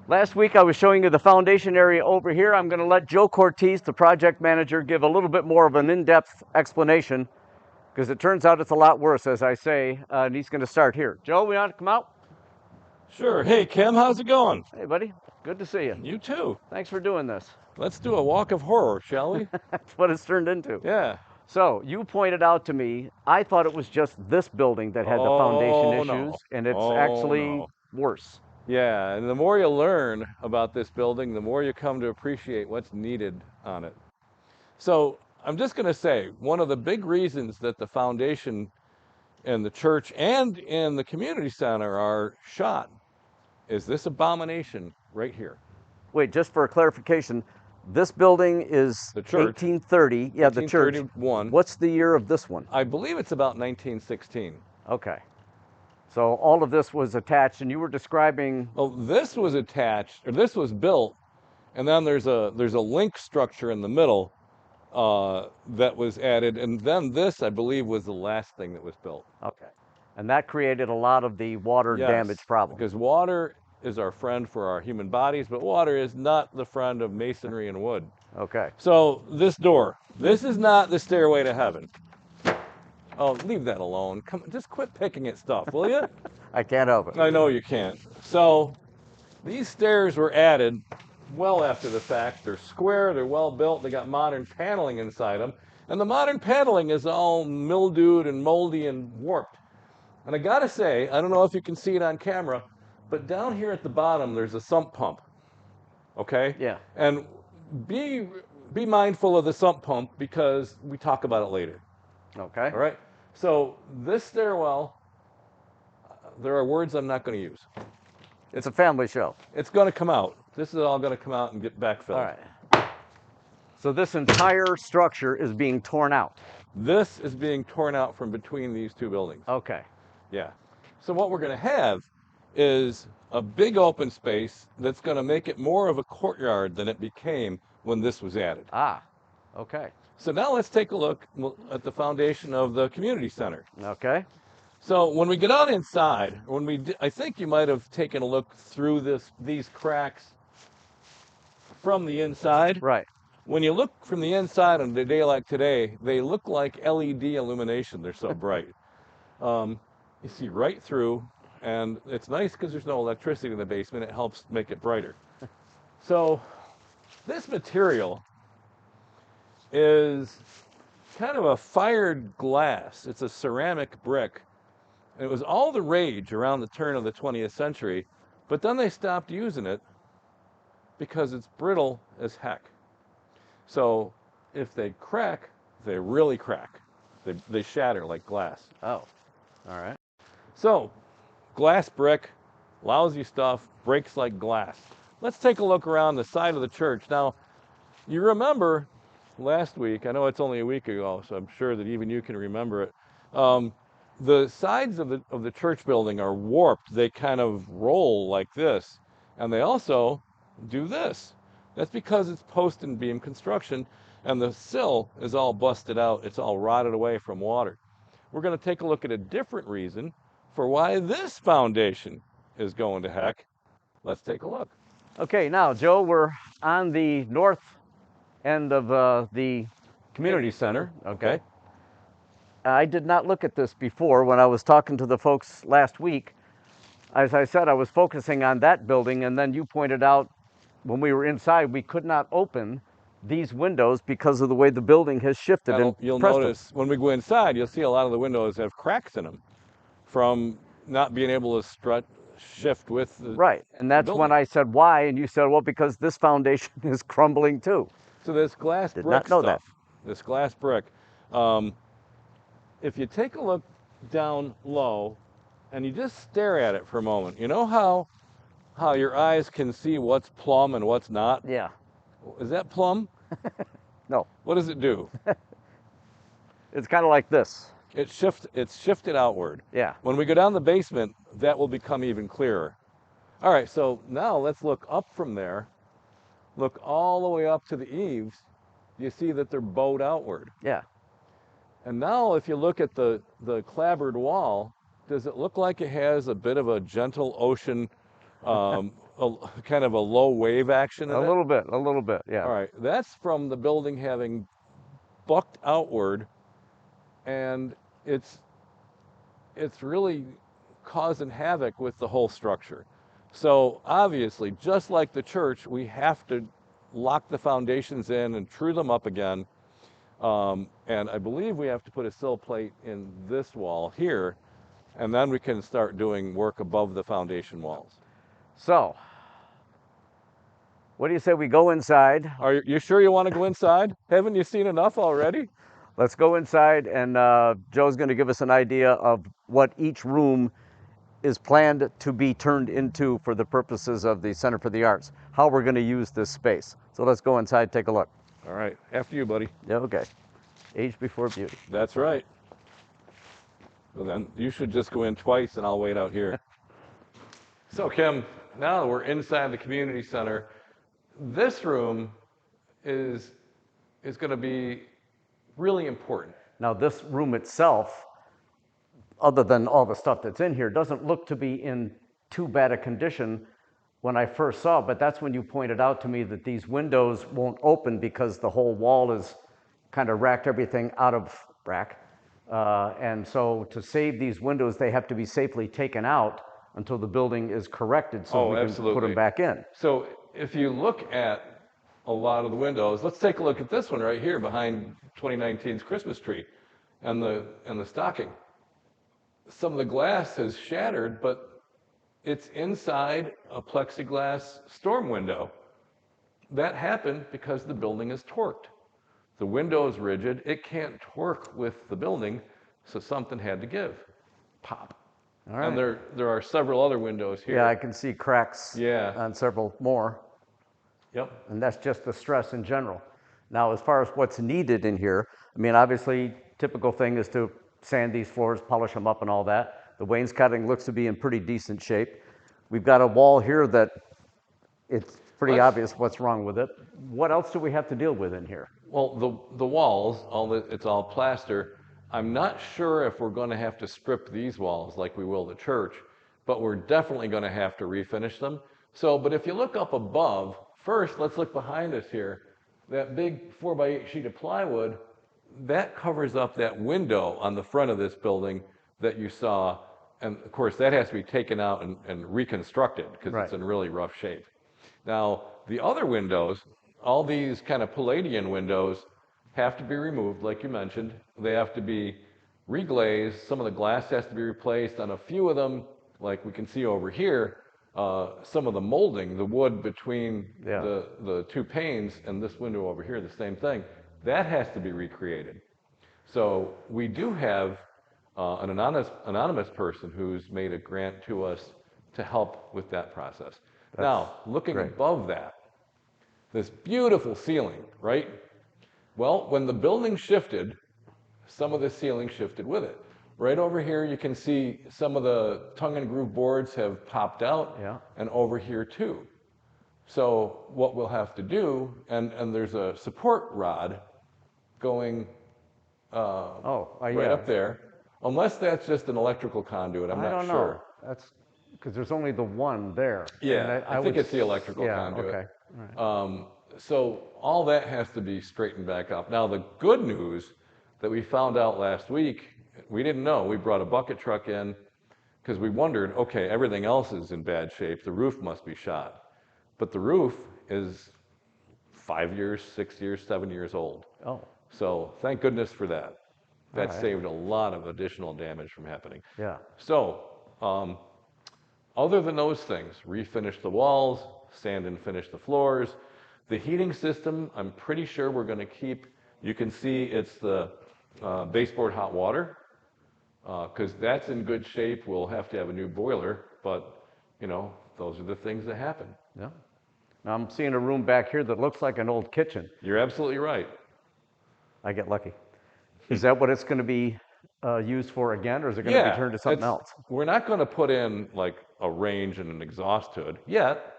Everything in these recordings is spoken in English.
Last week I was showing you the foundation area over here. I'm going to let Joe Cortese, the project manager, give a little bit more of an in-depth explanation because it turns out it's a lot worse, as I say, and he's going to start here. Joe, we want to come out? Sure. Hey, Kim, how's it going? Hey, buddy. Good to see you. You too. Thanks for doing this. Let's do a walk of horror, shall we? That's what it's turned into. Yeah. So you pointed out to me, I thought it was just this building that had the foundation issues, and it's actually worse. Yeah, and the more you learn about this building, the more you come to appreciate what's needed on it. So I'm just going to say, one of the big reasons that the foundation and the church and in the community center are shot is this abomination right here. Wait, just for clarification, this building is The church. 1830. Yeah, the church. 1831. What's the year of this one? I believe it's about 1916. Okay. So all of this was attached, and you were describing. Well, this was attached, or this was built, and then there's a link structure in the middle that was added, and then this, I believe, was the last thing that was built. Okay. And that created a lot of the water damage problem. Because water is our friend for our human bodies, but water is not the friend of masonry and wood. Okay. So this door, this is not the stairway to heaven. Oh, leave that alone. Come, just quit picking at stuff, will you? I can't help it. I know you can't. So these stairs were added well after the fact. They're square, they're well built, they got modern paneling inside them. And the modern paneling is all mildewed and moldy and warped. And I gotta say, I don't know if you can see it on camera, but down here at the bottom, there's a sump pump. Okay? Yeah. And be mindful of the sump pump because we talk about it later. Okay. All right? So this stairwell, there are words I'm not going to use. It's a family show. It's going to come out. This is all going to come out and get backfilled. All right. So this entire structure is being torn out. This is being torn out from between these two buildings. Okay. Yeah. So what we're going to have is a big open space that's going to make it more of a courtyard than it became when this was added. Ah, okay. So now let's take a look at the foundation of the community center. Okay. So when we get out inside, I think you might have taken a look through these cracks from the inside. Right. When you look from the inside on a day like today, they look like LED illumination. They're so bright. You see right through, and it's nice because there's no electricity in the basement. It helps make it brighter. So this material is kind of a fired glass. It's a ceramic brick. And it was all the rage around the turn of the 20th century, but then they stopped using it because it's brittle as heck. So if they crack, they really crack. They shatter like glass. Oh, all right. So glass brick, lousy stuff, breaks like glass. Let's take a look around the side of the church. Now, you remember last week, I know it's only a week ago, so I'm sure that even you can remember it. The sides of the church building are warped. They kind of roll like this, and they also do this. That's because it's post and beam construction, and the sill is all busted out. It's all rotted away from water. We're going to take a look at a different reason for why this foundation is going to heck. Let's take a look. Okay, now, Joe, we're on the north end of the community center. Okay. I did not look at this before when I was talking to the folks last week. As I said, I was focusing on that building, and then you pointed out when we were inside, we could not open these windows because of the way the building has shifted. And you'll notice when we go inside, you'll see a lot of the windows have cracks in them from not being able to shift with the right. And that's building. When I said why, and you said, well, because this foundation is crumbling too. So this glass Did brick not know stuff, that. this glass brick, if you take a look down low and you just stare at it for a moment, you know how your eyes can see what's plumb and what's not? Yeah. Is that plumb? No. What does it do? It's kind of like this. It's shifted outward. Yeah. When we go down the basement, that will become even clearer. All right, so now let's look up from there. Look all the way up to the eaves. You see that they're bowed outward. Yeah. And now if you look at the clapboard wall, does it look like it has a bit of a gentle ocean kind of a low wave action in A it? little bit, yeah. All right, that's from the building having bucked outward, and it's it's really causing havoc with the whole structure. So obviously, just like the church, we have to lock the foundations in and true them up again. And I believe we have to put a sill plate in this wall here, and then we can start doing work above the foundation walls. So, what do you say we go inside? Are you sure you want to go inside? Haven't you seen enough already? Let's go inside, and Joe's going to give us an idea of what each room is planned to be turned into for the purposes of the Center for the Arts, how we're going to use this space. So let's go inside, take a look. All right, after you, buddy. Yeah, okay. Age before beauty. That's right. Well, then you should just go in twice, and I'll wait out here. So, Kim, now that we're inside the community center, this room is going to be really important. Now, this room itself, other than all the stuff that's in here, doesn't look to be in too bad a condition when I first saw it, but that's when you pointed out to me that these windows won't open because the whole wall is kind of racked everything out of rack. And so to save these windows, they have to be safely taken out until the building is corrected so we can put them back in. So if you look at a lot of the windows, let's take a look at this one right here behind 2019's Christmas tree and the stocking. Some of the glass has shattered, but it's inside a plexiglass storm window. That happened because the building is torqued. The window is rigid. It can't torque with the building, so something had to give. Pop. All right. And there are several other windows here. Yeah, I can see cracks on several more. Yep. And that's just the stress in general. Now, as far as what's needed in here, I mean, obviously, typical thing is to sand these floors, polish them up and all that. The wainscoting looks to be in pretty decent shape. We've got a wall here that it's pretty obvious what's wrong with it. What else do we have to deal with in here? Well, the walls, it's all plaster. I'm not sure if we're going to have to strip these walls like we will the church, but we're definitely going to have to refinish them. So, but if you look up above, first, let's look behind us here. That big 4x8 sheet of plywood, that covers up that window on the front of this building that you saw. And of course, that has to be taken out and reconstructed because it's in really rough shape. Now, the other windows, all these kind of Palladian windows, have to be removed, like you mentioned. They have to be reglazed. Some of the glass has to be replaced. On a few of them, like we can see over here, some of the molding, the wood between the two panes and this window over here, the same thing, that has to be recreated. So we do have an anonymous person who's made a grant to us to help with that process. Now, looking above that, this beautiful ceiling, right? Well, when the building shifted, some of the ceiling shifted with it. Right over here, you can see some of the tongue and groove boards have popped out, and over here too. So what we'll have to do, and there's a support rod going right up there, unless that's just an electrical conduit, I'm not sure. That's because there's only the one there. Yeah, I think it's the electrical conduit. Okay. All right. So all that has to be straightened back up. Now, the good news that we found out last week, we didn't know. We brought a bucket truck in because we wondered, okay, everything else is in bad shape. The roof must be shot. But the roof is 5 years, 6 years, 7 years old. Oh. So thank goodness for that. That saved a lot of additional damage from happening. Yeah. So other than those things, refinish the walls, sand and finish the floors. The heating system, I'm pretty sure we're going to keep. You can see it's the baseboard hot water because that's in good shape. We'll have to have a new boiler, but you know, those are the things that happen. Yeah. Now I'm seeing a room back here that looks like an old kitchen. You're absolutely right. I get lucky. Is that what it's going to be used for again, or is it going to be turned to something else? We're not going to put in like a range and an exhaust hood yet,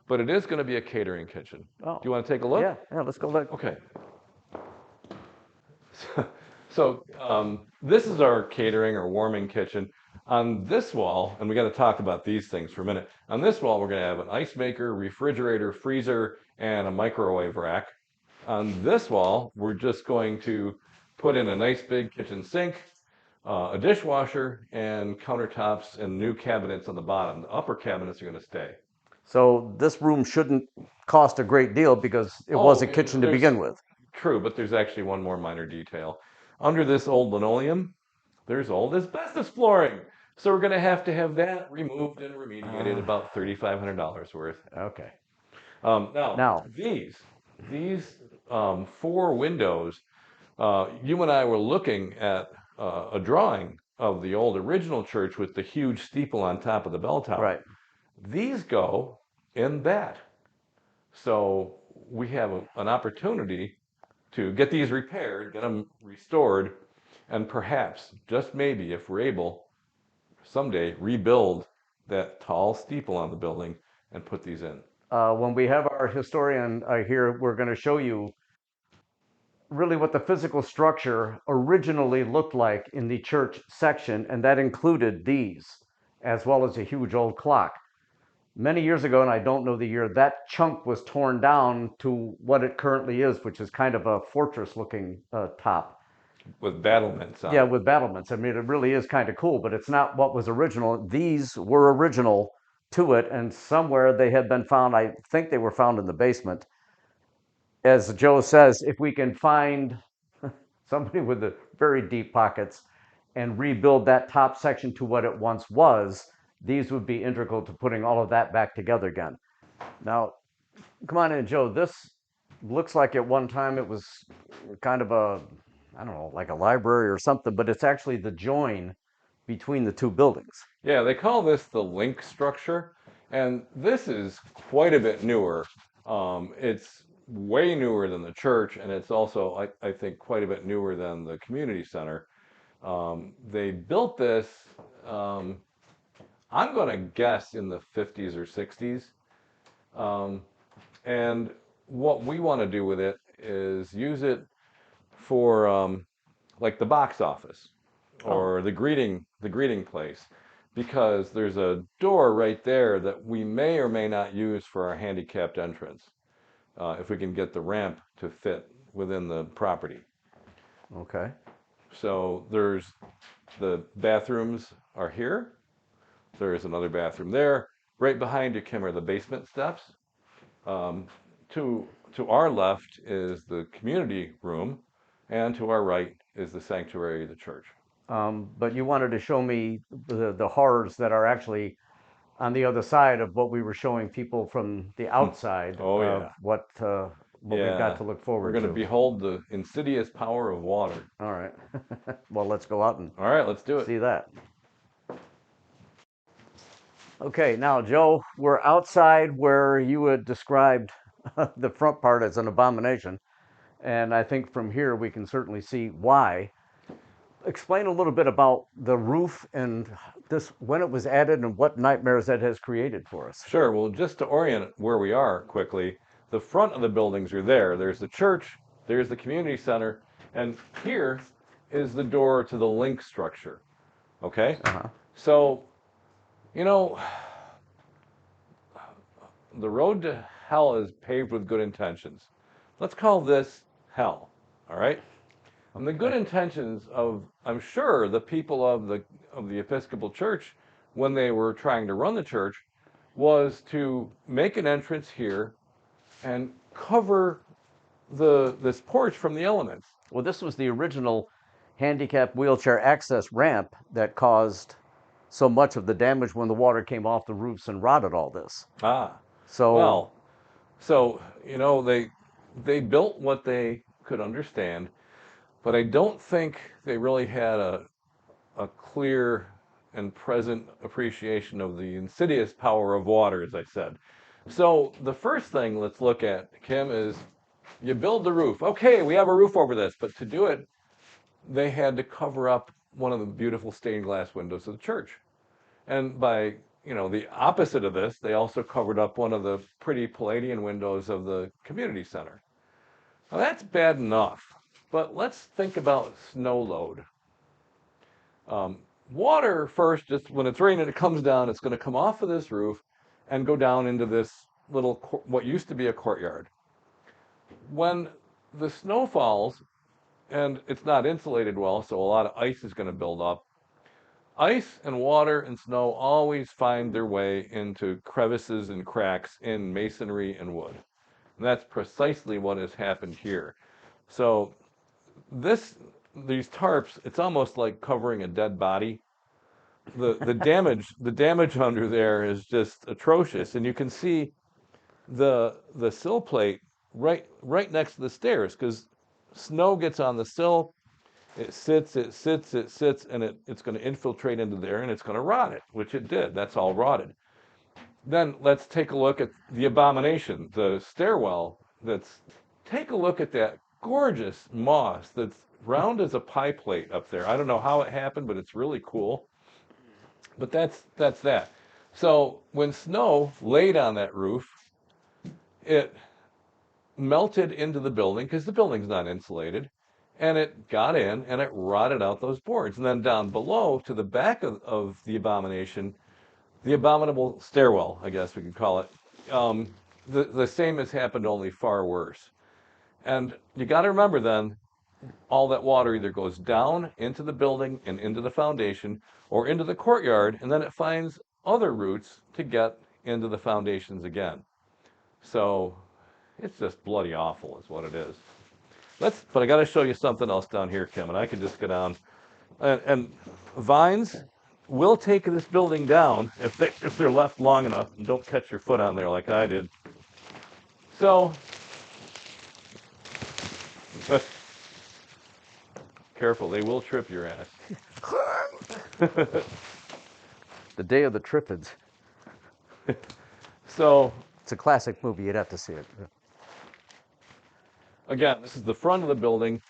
but it is going to be a catering kitchen. Oh. Do you want to take a look? Yeah, let's go look. Okay. So this is our catering or warming kitchen. On this wall, and we got to talk about these things for a minute. On this wall, we're going to have an ice maker, refrigerator, freezer, and a microwave rack. On this wall, we're just going to put in a nice big kitchen sink, a dishwasher, and countertops and new cabinets on the bottom. The upper cabinets are going to stay. So this room shouldn't cost a great deal because it was a kitchen to begin with. True, but there's actually one more minor detail. Under this old linoleum, there's old asbestos flooring. So we're going to have that removed and remediated, about $3,500 worth. Okay. Now, these 4 windows, you and I were looking at a drawing of the old original church with the huge steeple on top of the bell tower. Right. These go in that. So we have an opportunity to get these repaired, get them restored, and perhaps, just maybe, if we're able, someday rebuild that tall steeple on the building and put these in. When we have our historian here, we're going to show you really what the physical structure originally looked like in the church section, and that included these, as well as a huge old clock. Many years ago, and I don't know the year, that chunk was torn down to what it currently is, which is kind of a fortress-looking top. With battlements on Yeah, it. with battlements. I mean, it really is kind of cool, but it's not what was original. These were original to it, and somewhere they had been found. I think they were found in the basement. As Joe says, if we can find somebody with the very deep pockets and rebuild that top section to what it once was, these would be integral to putting all of that back together again. Now, come on in, Joe. This looks like at one time it was kind of a, I don't know, like a library or something, but it's actually the join between the two buildings. Yeah, they call this the link structure, and this is quite a bit newer. It's way newer than the church, and it's also, I think, quite a bit newer than the community center. They built this, I'm going to guess, in the 50s or 60s. And what we want to do with it is use it for like the box office or the greeting place, because there's a door right there that we may or may not use for our handicapped entrance, if we can get the ramp to fit within the property. Okay. So there's the bathrooms are here. There is another bathroom there. Right behind you, Kim, are the basement steps. To our left is the community room, and to our right is the sanctuary of the church. But you wanted to show me the horrors that are actually on the other side of what we were showing people from the outside. Oh, of yeah. what we've got to look forward to. We're going to behold the insidious power of water. All right. Well, let's go out and All right, let's do it. see that. Okay, now, Joe, we're outside where you had described the front part as an abomination. And I think from here we can certainly see why. Explain a little bit about the roof and this, when it was added, and what nightmares that has created for us. Sure. Well, just to orient where we are quickly, the front of the buildings are there. There's the church, there's the community center, and here is the door to the link structure. Okay? So, you know, the road to hell is paved with good intentions. Let's call this hell. All right? And the good intentions of, I'm sure, the people of the Episcopal Church, when they were trying to run the church, was to make an entrance here and cover this porch from the elements. Well, this was the original handicap wheelchair access ramp that caused so much of the damage when the water came off the roofs and rotted all this. So you know, they built what they could understand, but I don't think they really had a clear and present appreciation of the insidious power of water, as I said. So the first thing let's look at, Kim, is you build the roof. Okay, we have a roof over this, but to do it, they had to cover up one of the beautiful stained glass windows of the church. And by, you know, the opposite of this, they also covered up one of the pretty Palladian windows of the community center. Now that's bad enough, but let's think about snow load. water first, just when it's raining, it comes down. It's going to come off of this roof and go down into this little, what used to be a courtyard. When the snow falls and it's not insulated well, so a lot of ice is going to build up. Ice and water and snow always find their way into crevices and cracks in masonry and wood. And that's precisely what has happened here. So these tarps, it's almost like covering a dead body. The damage under there is just atrocious, and you can see the sill plate right next to the stairs because snow gets on the sill. It sits, and it's going to infiltrate into there, and it's going to rot it, which it did. That's all rotted. Then let's take a look at the abomination, the stairwell. Take a look at that gorgeous moss that's round as a pie plate up there. I don't know how it happened, but it's really cool. But that's that. So when snow laid on that roof, it melted into the building because the building's not insulated, and it got in and it rotted out those boards. And then down below to the back of the abomination, the abominable stairwell, I guess we could call it, the same has happened, only far worse. And you got to remember then, all that water either goes down into the building and into the foundation or into the courtyard, and then it finds other routes to get into the foundations again. So it's just bloody awful is what it is. But I got to show you something else down here, Kim, and I can just go down. And vines will take this building down if they're left long enough and don't catch your foot on there like I did. So careful, they will trip your ass. The Day of the Triffids. So It's a classic movie. You'd have to see it. again, this is the front of the building.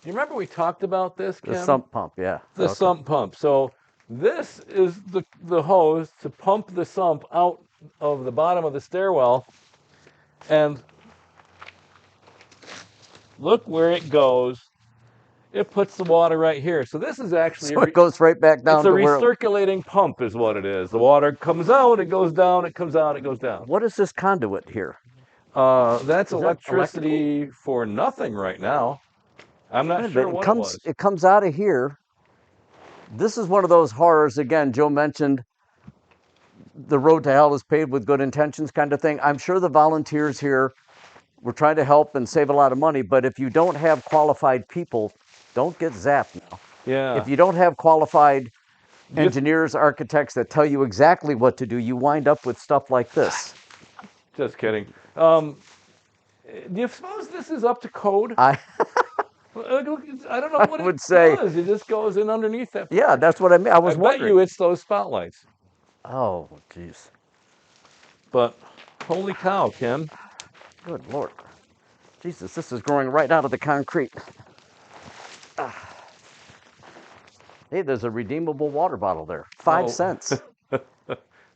You remember we talked about this, Kim? The sump pump, yeah. The Okay. sump pump. So this is the hose to pump the sump out of the bottom of the stairwell. And look where it goes. It puts the water right here. So this is actually So it goes right back down it's a to where. recirculating pump is what it is. The water comes out, it goes down, it comes out, it goes down. What is this conduit here? That's Is that electricity for nothing right now. I'm not sure what it was. It comes out of here. This is one of those horrors, again, Joe mentioned the road to hell is paved with good intentions kind of thing. I'm sure the volunteers here were trying to help and save a lot of money, but if you don't have qualified people, don't get zapped now. Yeah. If you don't have qualified engineers, architects that tell you exactly what to do, you wind up with stuff like this. Just kidding. Do you suppose this is up to code? I don't know what would say- does. It just goes in underneath that. Yeah, that's what I mean. I was bet wondering. you it's those spotlights. Oh, jeez. But holy cow, Kim. Good Lord. Jesus, this is growing right out of the concrete. Hey, there's a redeemable water bottle there. 5 cents. That's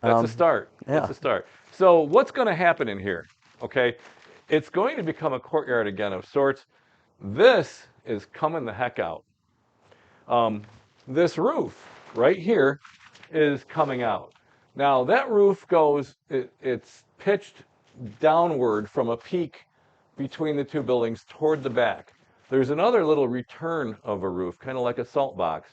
a start. yeah. That's a start. So what's going to happen in here? Okay, it's going to become a courtyard again of sorts. This is coming the heck out. This roof right here is coming out. Now that roof it's pitched downward from a peak between the two buildings toward the back. There's another little return of a roof, kind of like a salt box.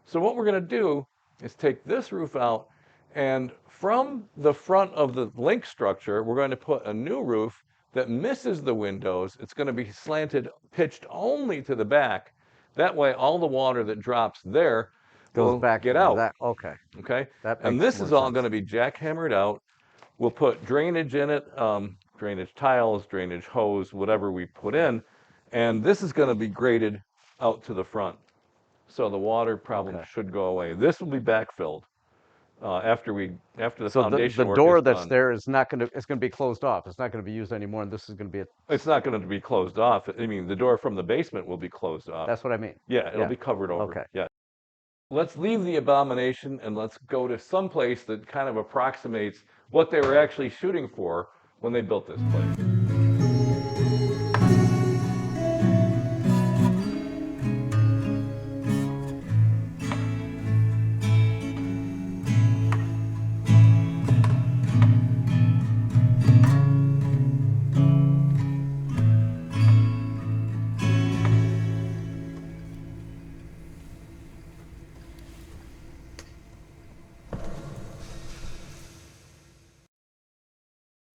So what we're going to do is take this roof out, and from the front of the link structure, we're going to put a new roof that misses the windows. It's going to be slanted, pitched only to the back. That way, all the water that drops there will get out. Okay. Okay? And this is all going to be jackhammered out. We'll put drainage in it, drainage tiles, drainage hose, whatever we put in. And this is going to be graded out to the front. So the water problem should go away. This will be backfilled after the foundation the work door is that's done. there is not going to, it's going to be closed off. It's not going to be used anymore, and this is going to be It's not going to be closed off. I mean, the door from the basement will be closed off. That's what I mean. Yeah, it'll be covered over. Okay. Yeah. Let's leave the abomination and let's go to some place that kind of approximates what they were actually shooting for when they built this place.